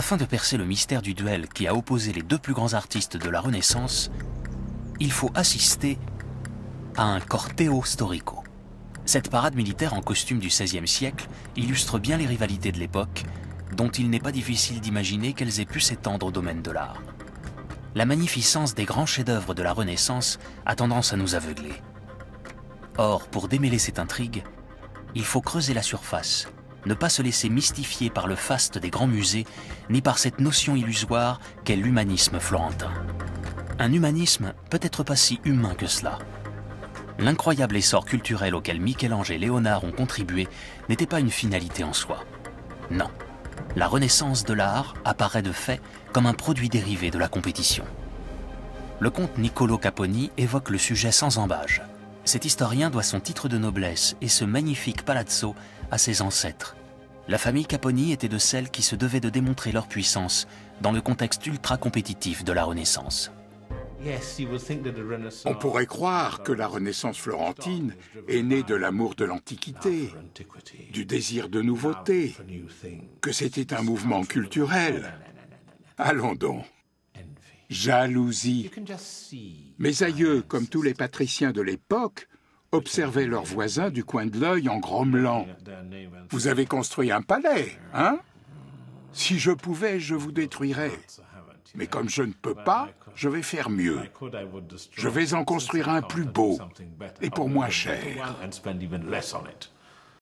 Afin de percer le mystère du duel qui a opposé les deux plus grands artistes de la Renaissance, il faut assister à un corteo storico. Cette parade militaire en costume du XVIe siècle illustre bien les rivalités de l'époque, dont il n'est pas difficile d'imaginer qu'elles aient pu s'étendre au domaine de l'art. La magnificence des grands chefs-d'œuvre de la Renaissance a tendance à nous aveugler. Or, pour démêler cette intrigue, il faut creuser la surface, ne pas se laisser mystifier par le faste des grands musées, ni par cette notion illusoire qu'est l'humanisme florentin. Un humanisme peut-être pas si humain que cela. L'incroyable essor culturel auquel Michel-Ange et Léonard ont contribué n'était pas une finalité en soi. Non, la renaissance de l'art apparaît de fait comme un produit dérivé de la compétition. Le comte Niccolò Caponi évoque le sujet sans ambages. Cet historien doit son titre de noblesse et ce magnifique palazzo à ses ancêtres. La famille Caponi était de celles qui se devaient de démontrer leur puissance dans le contexte ultra-compétitif de la Renaissance. On pourrait croire que la Renaissance florentine est née de l'amour de l'Antiquité, du désir de nouveauté, que c'était un mouvement culturel. Allons donc. Jalousie. Mes aïeux, comme tous les patriciens de l'époque, observaient leurs voisins du coin de l'œil en grommelant. « Vous avez construit un palais, hein? Si je pouvais, je vous détruirais. Mais comme je ne peux pas, je vais faire mieux. Je vais en construire un plus beau et pour moins cher. »